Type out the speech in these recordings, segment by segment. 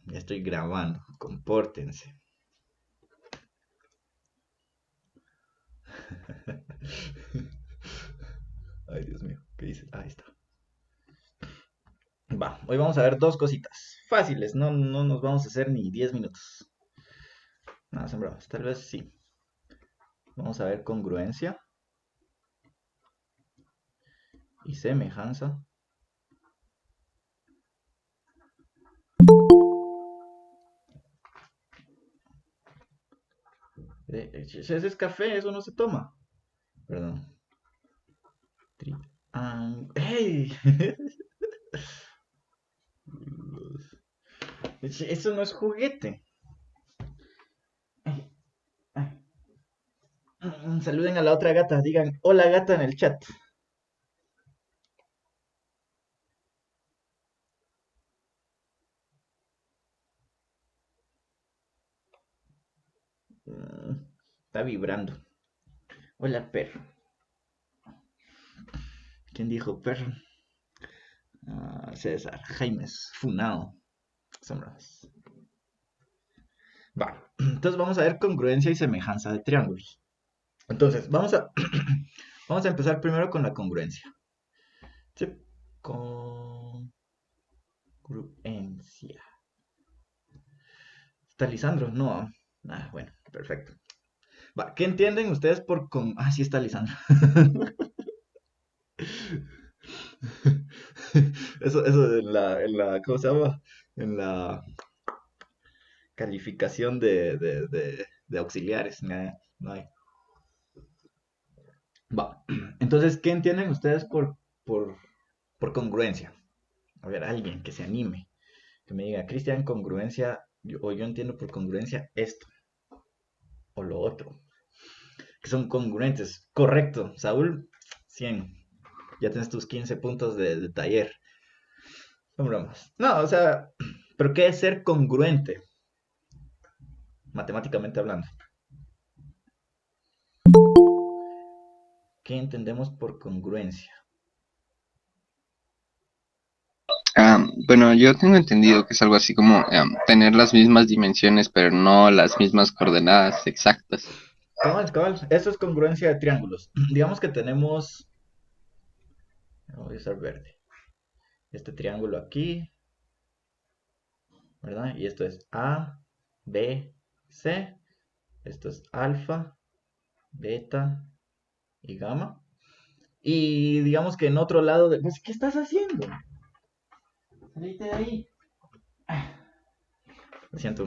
Ya estoy grabando. Compórtense. Ay, Dios mío. ¿Qué dice? Ahí está. Va, hoy vamos a ver dos cositas. Fáciles, no nos vamos a hacer ni 10 minutos. Nada, sembrados. Tal vez sí. Vamos a ver congruencia y semejanza. Ese es café, eso no se toma. Perdón. ¡Hey! Eso no es juguete. Saluden a la otra gata, digan hola gata en el chat. Está vibrando. Hola perro. ¿Quién dijo perro? César, Jaimes, Funao. Sombras. Va. Entonces vamos a ver congruencia y semejanza de triángulos. Entonces, vamos a empezar primero con la congruencia. Sí. Congruencia. ¿Está Lisandro? No. Bueno, perfecto. Va, ¿qué entienden ustedes por con... Ah, sí está Lisandro. Eso ¿cómo se llama? En la calificación de auxiliares. No hay. Va. Entonces, ¿qué entienden ustedes por, por congruencia? A ver, alguien que se anime, que me diga, Cristian, congruencia, o yo entiendo por congruencia esto o lo otro, que son congruentes. Correcto, Saúl, 100. Ya tienes tus 15 puntos de taller. Son bromas. No, o sea, pero ¿qué es ser congruente? Matemáticamente hablando. ¿Qué entendemos por congruencia? Bueno, yo tengo entendido que es algo así como tener las mismas dimensiones, pero no las mismas coordenadas exactas. Cabal, cabal. Eso es congruencia de triángulos. Digamos que tenemos. Voy a usar verde. Este triángulo aquí, ¿verdad? Y esto es A, B, C. Esto es alfa, beta y gamma. Y digamos que en otro lado de... Pues, ¿qué estás haciendo? Salite de ahí. Lo siento.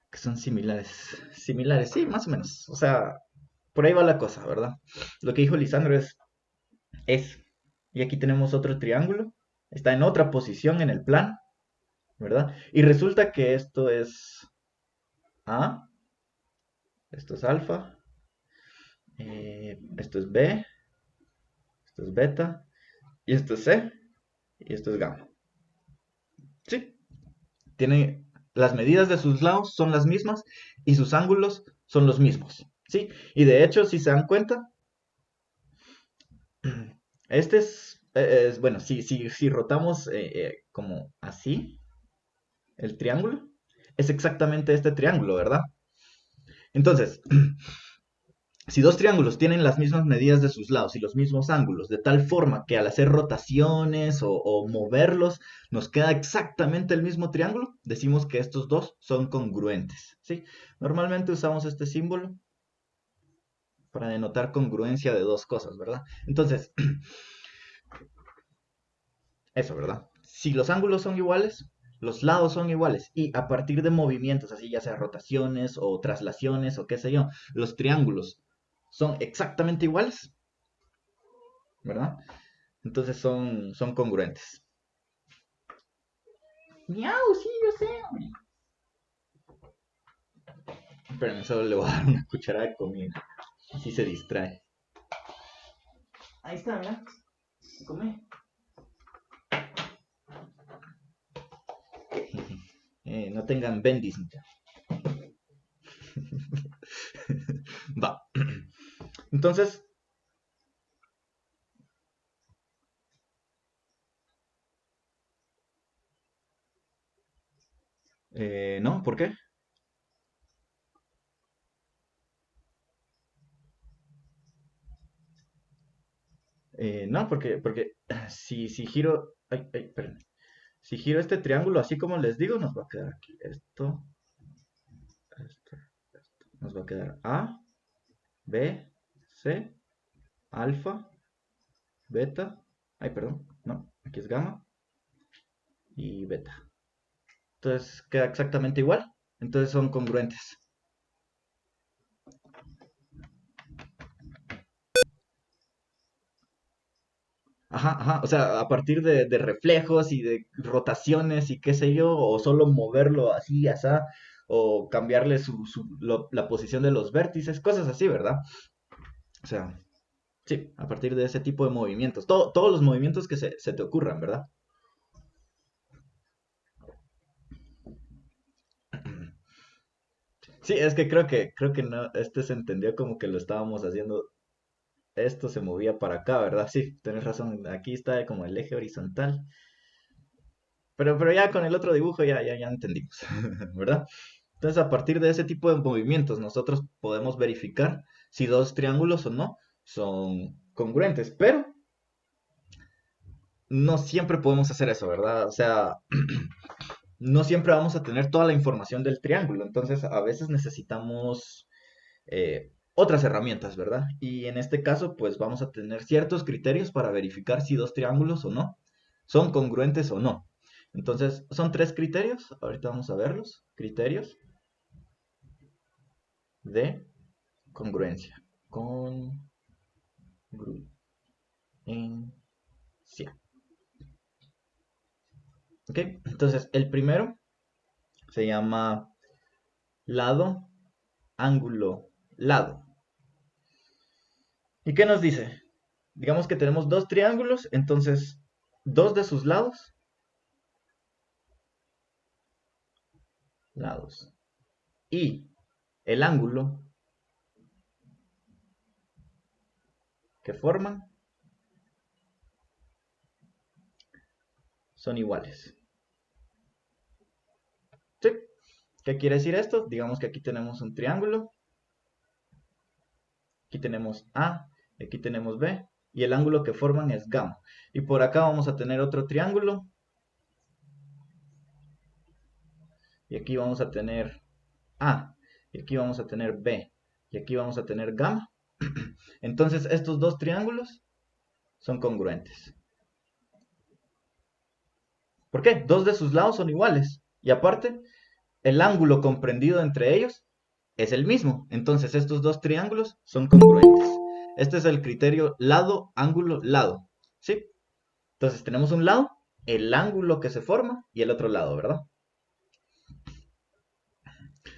Que son similares. Similares, sí, más o menos. O sea, por ahí va la cosa, ¿verdad? Lo que dijo Lisandro es. Y aquí tenemos otro triángulo. Está en otra posición en el plano, ¿verdad? Y resulta que esto es A, esto es alfa, esto es B, esto es beta, y esto es C, y esto es gamma. Sí, tiene las medidas de sus lados son las mismas y sus ángulos son los mismos. Sí, y de hecho, si se dan cuenta, este bueno, si rotamos como así el triángulo, es exactamente este triángulo, ¿verdad? Entonces, si dos triángulos tienen las mismas medidas de sus lados y los mismos ángulos, de tal forma que al hacer rotaciones o moverlos nos queda exactamente el mismo triángulo, decimos que estos dos son congruentes, ¿sí? Normalmente usamos este símbolo para denotar congruencia de dos cosas, ¿verdad? Entonces, eso, ¿verdad? Si los ángulos son iguales, los lados son iguales y a partir de movimientos, así ya sea rotaciones o traslaciones o qué sé yo, los triángulos son exactamente iguales, ¿verdad? Entonces son congruentes. Miau, sí, yo sé, hombre. Pero solo le voy a dar una cucharada de comida. Así se distrae. Ahí está, ¿verdad? Come. No tengan bendis. Va. Entonces, No, ¿por qué? No, porque si giro, ay, ay, espérenme. Si giro este triángulo así como les digo, nos va a quedar aquí esto, esto. Nos va a quedar A, B, C, alfa, beta. Ay, perdón, no, aquí es gamma y beta. Entonces queda exactamente igual. Entonces son congruentes. Ajá, ajá. O sea, a partir de reflejos y de rotaciones y qué sé yo, o solo moverlo así, asá, o cambiarle la posición de los vértices, cosas así, ¿verdad? O sea, sí, a partir de ese tipo de movimientos. Todos los movimientos que se te ocurran, ¿verdad? Sí, es que creo que no, este se entendió como que lo estábamos haciendo, esto se movía para acá, ¿verdad? Sí, tienes razón, aquí está como el eje horizontal, pero ya con el otro dibujo ya entendimos, ¿verdad? Entonces, a partir de ese tipo de movimientos, nosotros podemos verificar si dos triángulos o no son congruentes, pero no siempre podemos hacer eso, ¿verdad? O sea, no siempre vamos a tener toda la información del triángulo, entonces a veces necesitamos otras herramientas, ¿verdad? Y en este caso, pues vamos a tener ciertos criterios para verificar si dos triángulos o no son congruentes o no. Entonces, son tres criterios, ahorita vamos a verlos, criterios de congruencia. Congruencia. ¿Ok? Entonces, el primero se llama lado, ángulo, lado. ¿Y qué nos dice? Digamos que tenemos dos triángulos, entonces dos de sus lados, y el ángulo que forman son iguales. ¿Sí? ¿Qué quiere decir esto? Digamos que aquí tenemos un triángulo, aquí tenemos A, aquí tenemos B, y el ángulo que forman es gamma. Y por acá vamos a tener otro triángulo, y aquí vamos a tener A, y aquí vamos a tener B, y aquí vamos a tener gamma. Entonces estos dos triángulos son congruentes. ¿Por qué? Dos de sus lados son iguales. Y aparte, el ángulo comprendido entre ellos es el mismo. Entonces estos dos triángulos son congruentes. Este es el criterio lado, ángulo, lado. ¿Sí? Entonces tenemos un lado, el ángulo que se forma y el otro lado, ¿verdad?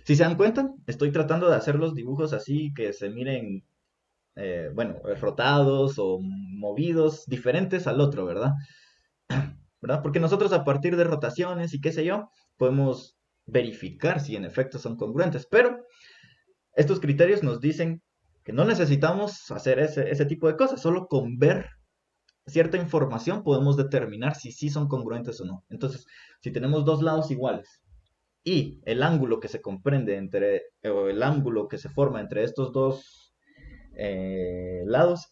Si se dan cuenta, estoy tratando de hacer los dibujos así que se miren, bueno, rotados o movidos, diferentes al otro, ¿verdad? ¿Verdad? Porque nosotros a partir de rotaciones y qué sé yo, podemos verificar si en efecto son congruentes, pero estos criterios nos dicen que no necesitamos hacer ese tipo de cosas, solo con ver cierta información podemos determinar si sí son congruentes o no. Entonces, si tenemos dos lados iguales y el ángulo que se comprende o el ángulo que se forma entre estos dos lados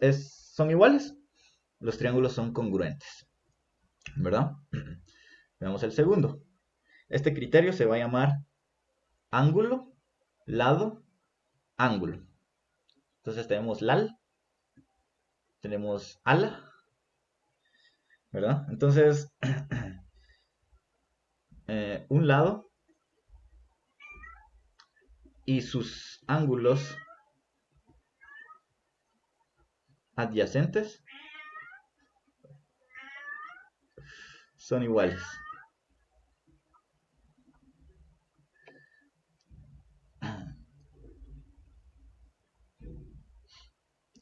son iguales, los triángulos son congruentes, ¿verdad? Veamos el segundo. Este criterio se va a llamar ángulo, lado, ángulo. Entonces tenemos LAL, tenemos ALA, ¿verdad? Entonces, un lado y sus ángulos adyacentes son iguales.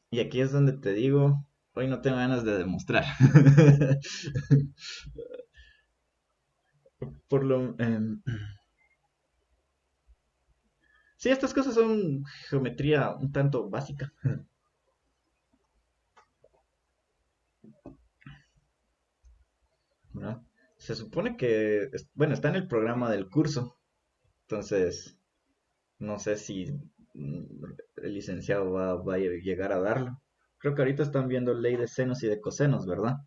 Y aquí es donde te digo, hoy no tengo ganas de demostrar. Por lo, sí, estas cosas son geometría un tanto básica, ¿verdad? Se supone que, bueno, está en el programa del curso, Entonces, no sé si el licenciado va a llegar a darlo. Creo que ahorita están viendo ley de senos y de cosenos, ¿verdad?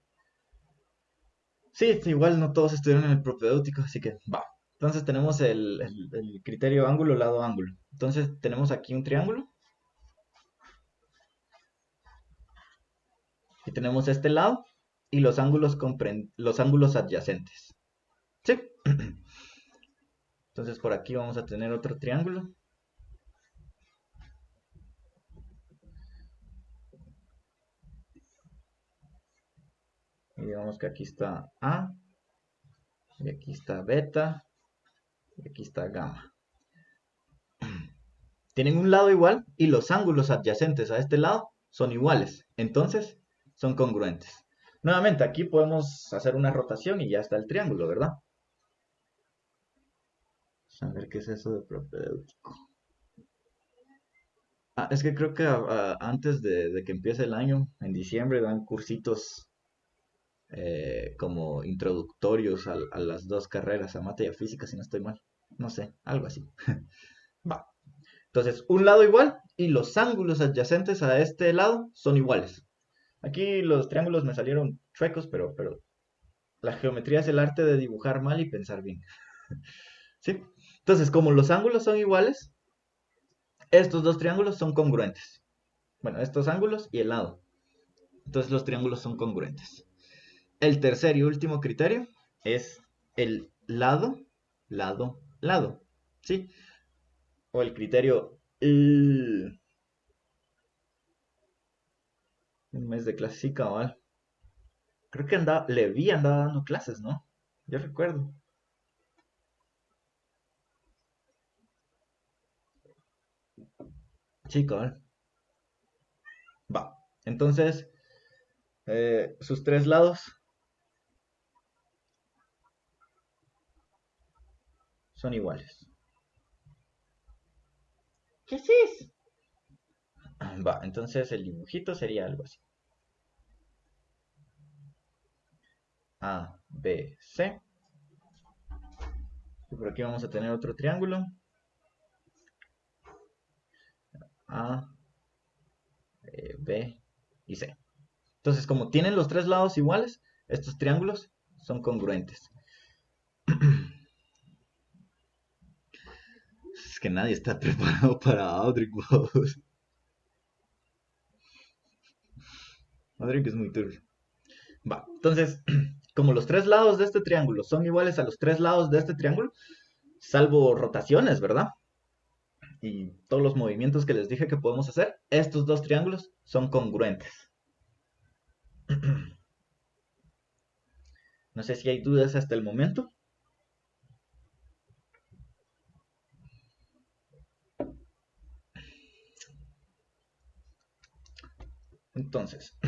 Sí, igual no todos estuvieron en el propedéutico, así que va. Entonces tenemos el criterio ángulo, lado, ángulo. Entonces tenemos aquí un triángulo y tenemos este lado y los ángulos adyacentes. ¿Sí? Entonces por aquí vamos a tener otro triángulo. Y digamos que aquí está A, y aquí está beta, y aquí está gamma. Tienen un lado igual y los ángulos adyacentes a este lado son iguales. Entonces son congruentes. Nuevamente, aquí podemos hacer una rotación y ya está el triángulo, ¿verdad? A ver qué es eso de propedéutico. Ah, es que creo que antes de que empiece el año, en diciembre, dan cursitos como introductorios a las dos carreras, a mate y a física, si no estoy mal. No sé, algo así. Va. Entonces, un lado igual y los ángulos adyacentes a este lado son iguales. Aquí los triángulos me salieron chuecos, pero la geometría es el arte de dibujar mal y pensar bien. ¿Sí? Entonces, como los ángulos son iguales, estos dos triángulos son congruentes. Bueno, estos ángulos y el lado. Entonces los triángulos son congruentes. El tercer y último criterio es el lado, lado, lado. ¿Sí? O el criterio un mes de clase, sí, cabal. Creo que Levi andaba dando clases, ¿no? Yo recuerdo. Sí, cabal. Va. Entonces, sus tres lados son iguales. ¿Qué es eso? Va, entonces el dibujito sería algo así. A, B, C. Y por aquí vamos a tener otro triángulo. A, B y C. Entonces, como tienen los tres lados iguales, estos triángulos son congruentes. Es que nadie está preparado para Audric, vos. Audric es muy turbio. Va, entonces, como los tres lados de este triángulo son iguales a los tres lados de este triángulo, salvo rotaciones, ¿verdad? Y todos los movimientos que les dije que podemos hacer, estos dos triángulos son congruentes. No sé si hay dudas hasta el momento. Entonces,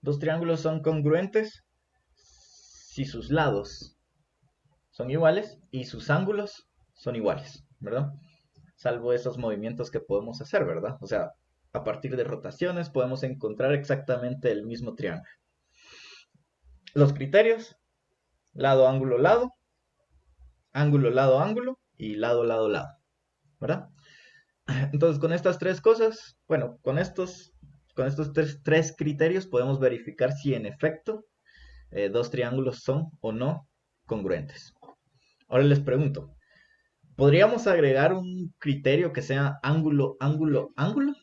dos triángulos son congruentes si sus lados son iguales y sus ángulos son iguales, ¿verdad? Salvo esos movimientos que podemos hacer, ¿verdad? O sea, a partir de rotaciones podemos encontrar exactamente el mismo triángulo. Los criterios, lado, ángulo, lado, ángulo y lado, lado, lado, ¿verdad? Entonces, con estas tres cosas, bueno, con estos tres criterios podemos verificar si en efecto dos triángulos son o no congruentes. Ahora les pregunto, ¿podríamos agregar un criterio que sea ángulo, ángulo, ángulo?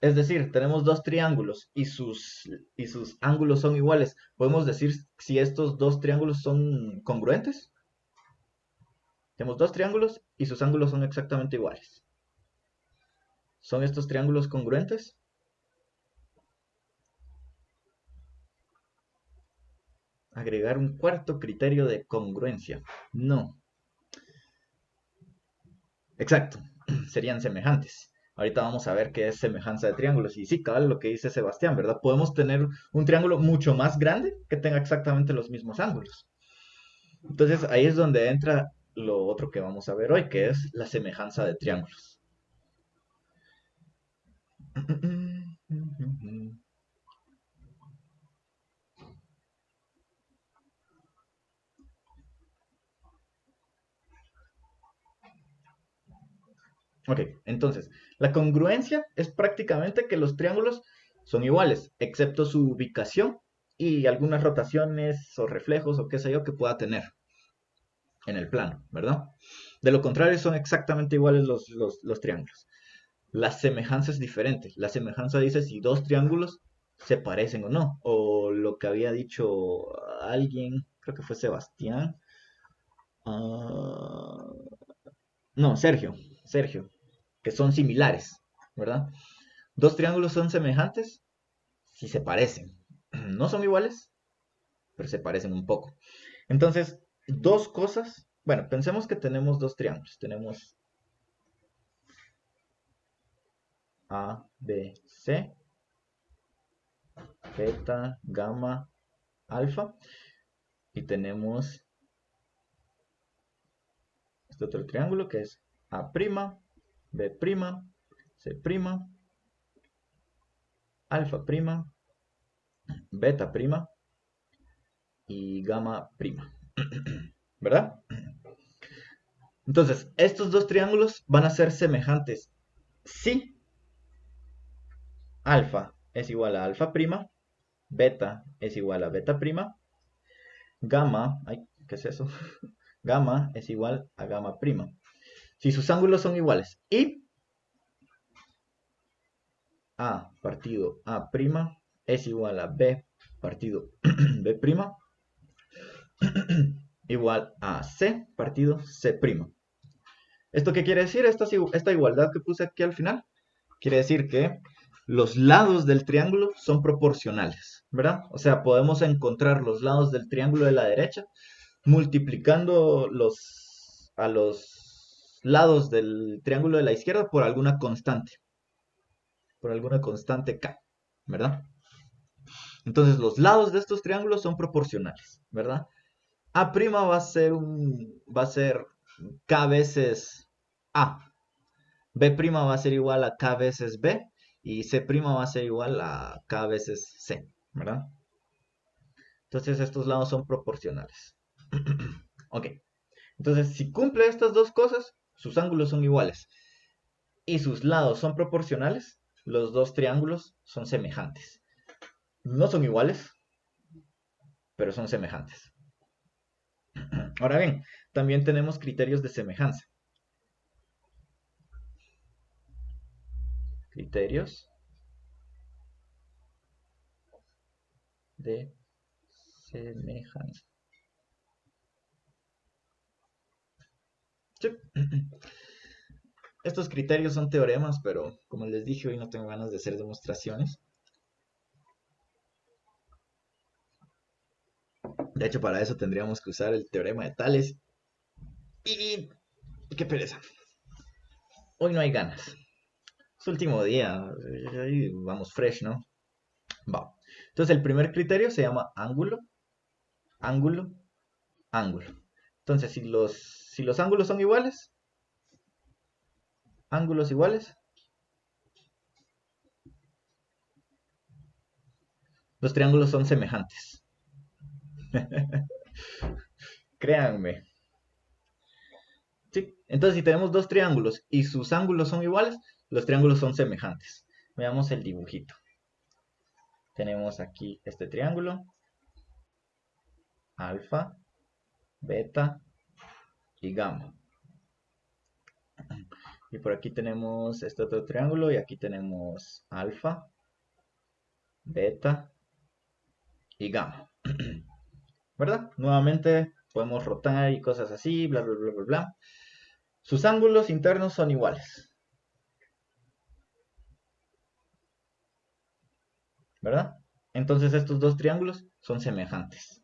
Es decir, tenemos dos triángulos y sus ángulos son iguales. ¿Podemos decir si estos dos triángulos son congruentes? Tenemos dos triángulos y sus ángulos son exactamente iguales. ¿Son estos triángulos congruentes? Agregar un cuarto criterio de congruencia. No. Exacto. Serían semejantes. Ahorita vamos a ver qué es semejanza de triángulos. Y sí, cabal, lo que dice Sebastián, ¿verdad? Podemos tener un triángulo mucho más grande que tenga exactamente los mismos ángulos. Entonces ahí es donde entra lo otro que vamos a ver hoy, que es la semejanza de triángulos. Ok, entonces, la congruencia es prácticamente que los triángulos son iguales, excepto su ubicación y algunas rotaciones o reflejos o qué sé yo que pueda tener en el plano, ¿verdad? De lo contrario, son exactamente iguales los triángulos. La semejanza es diferente. La semejanza dice si dos triángulos se parecen o no. O lo que había dicho alguien, creo que fue Sebastián. Ah, no, Sergio, que son similares, ¿verdad? Dos triángulos son semejantes si se parecen. No son iguales, pero se parecen un poco. Entonces, dos cosas. Bueno, pensemos que tenemos dos triángulos. Tenemos A, B, C, beta, gamma, alfa. Y tenemos este otro triángulo que es A', B', C', alfa', beta' y gamma'. ¿Verdad? Entonces, estos dos triángulos van a ser semejantes si alfa es igual a alfa', beta es igual a beta', gamma, ay, ¿qué es eso? Gamma es igual a gamma'. Si sus ángulos son iguales y A partido A' es igual a B partido B', igual a C partido C'. ¿Esto qué quiere decir? Esta igualdad que puse aquí al final quiere decir que los lados del triángulo son proporcionales, ¿verdad? O sea, podemos encontrar los lados del triángulo de la derecha multiplicando a los lados del triángulo de la izquierda por alguna constante K, ¿verdad? Entonces los lados de estos triángulos son proporcionales, ¿verdad? A' va a ser K veces A. B' va a ser igual a K veces B. Y C' va a ser igual a K veces C, ¿verdad? Entonces estos lados son proporcionales. Ok. Entonces si cumple estas dos cosas, sus ángulos son iguales. Y sus lados son proporcionales, los dos triángulos son semejantes. No son iguales, pero son semejantes. Ahora bien, también tenemos criterios de semejanza. Criterios de semejanza. Sí. Estos criterios son teoremas, pero como les dije, hoy no tengo ganas de hacer demostraciones. De hecho, para eso tendríamos que usar el teorema de Tales. Y qué pereza. Hoy no hay ganas. Es último día. Vamos fresh, ¿no? Va. Entonces el primer criterio se llama ángulo, ángulo, ángulo. Entonces si los ángulos son iguales, ángulos iguales, los triángulos son semejantes. Créanme. ¿Sí? Entonces si tenemos dos triángulos y sus ángulos son iguales, los triángulos son semejantes. Veamos el dibujito. Tenemos aquí este triángulo, alfa, beta y gamma. Y por aquí tenemos este otro triángulo y aquí tenemos alfa, beta y gamma. ¿Verdad? Nuevamente podemos rotar y cosas así, bla, bla, bla, bla, bla. Sus ángulos internos son iguales. ¿Verdad? Entonces estos dos triángulos son semejantes.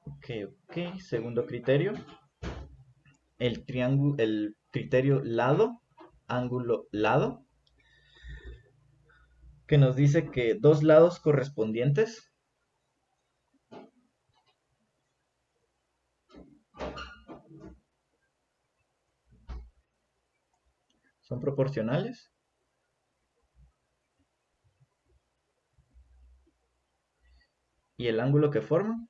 Ok, ok. Segundo criterio. El criterio lado, ángulo lado, que nos dice que dos lados correspondientes son proporcionales y el ángulo que forman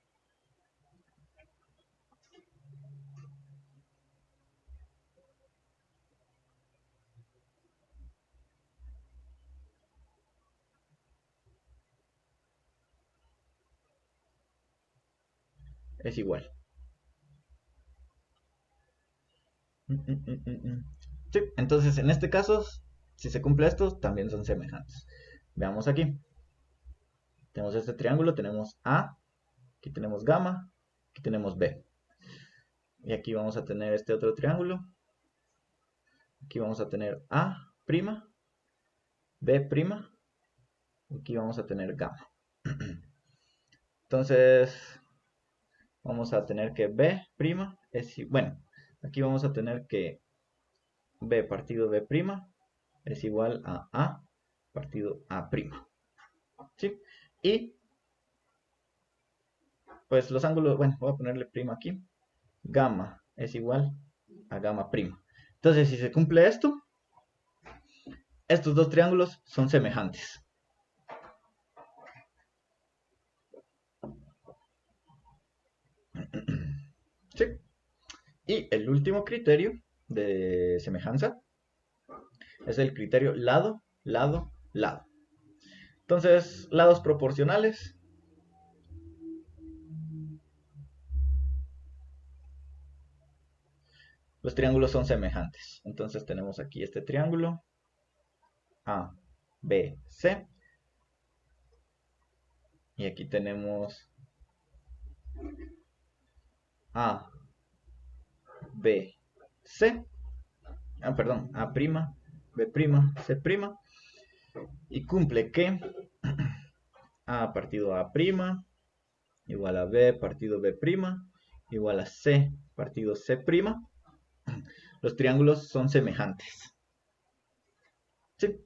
es igual. Sí, entonces en este caso, si se cumple esto, también son semejantes. Veamos aquí. Tenemos este triángulo, tenemos A, aquí tenemos gamma, aquí tenemos B. Y aquí vamos a tener este otro triángulo. Aquí vamos a tener A', B', aquí vamos a tener gamma. Entonces, vamos a tener que B' bueno, aquí vamos a tener que B partido B' es igual a partido A'. ¿Sí? Y pues los ángulos, bueno, voy a ponerle prima aquí. Gamma es igual a gamma prima. Entonces, si se cumple esto, estos dos triángulos son semejantes. ¿Sí? Y el último criterio de semejanza es el criterio lado, lado, lado. Entonces, lados proporcionales. Los triángulos son semejantes. Entonces tenemos aquí este triángulo A, B, C. Y aquí tenemos A, B, C. Perdón, A', B', C'. Y cumple que A partido A' igual a B partido B', igual a C partido C'. Los triángulos son semejantes. ¿Sí?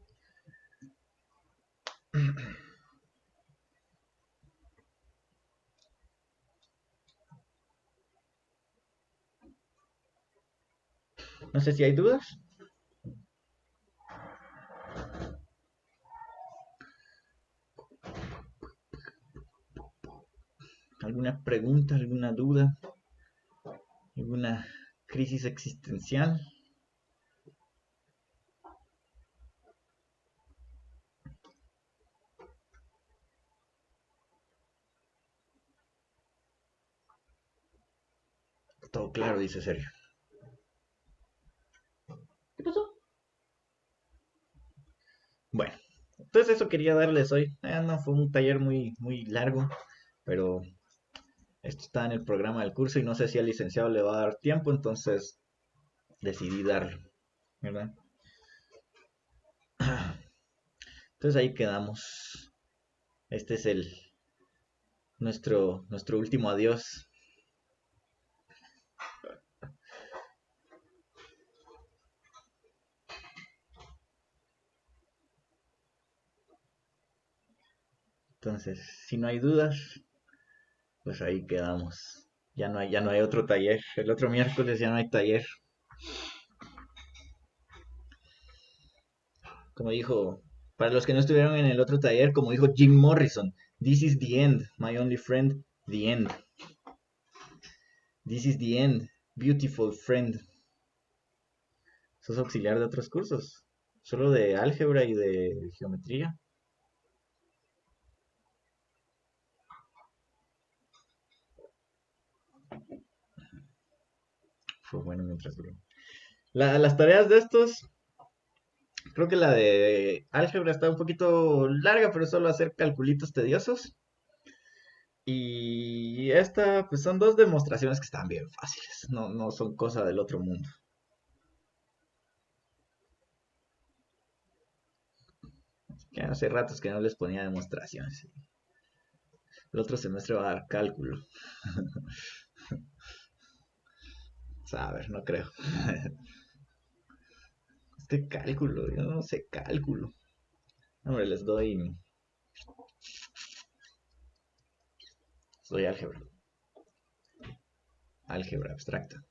No sé si hay dudas. ¿Alguna pregunta, alguna duda? ¿Alguna crisis existencial? Todo claro, dice Sergio. ¿Qué pasó? Bueno, entonces eso quería darles hoy. No fue un taller muy largo, pero esto está en el programa del curso y no sé si al licenciado le va a dar tiempo, entonces decidí darlo, ¿verdad? Entonces ahí quedamos. Este es nuestro último adiós. Entonces, si no hay dudas, pues ahí quedamos. Ya no hay otro taller. El otro miércoles ya no hay taller. Como dijo, para los que no estuvieron en el otro taller, como dijo Jim Morrison, this is the end, my only friend, the end. This is the end, beautiful friend. ¿Sos auxiliar de otros cursos? ¿Solo de álgebra y de geometría? Fue bueno mientras duró. Las tareas de estos, creo que la de álgebra está un poquito larga, pero solo hacer calculitos tediosos. Y esta, pues son dos demostraciones que están bien fáciles, no son cosa del otro mundo. Que hace ratos que no les ponía demostraciones. El otro semestre va a dar cálculo. O sea, a ver, no creo. Este cálculo, yo no sé cálculo. Hombre, les doy álgebra. Álgebra abstracta.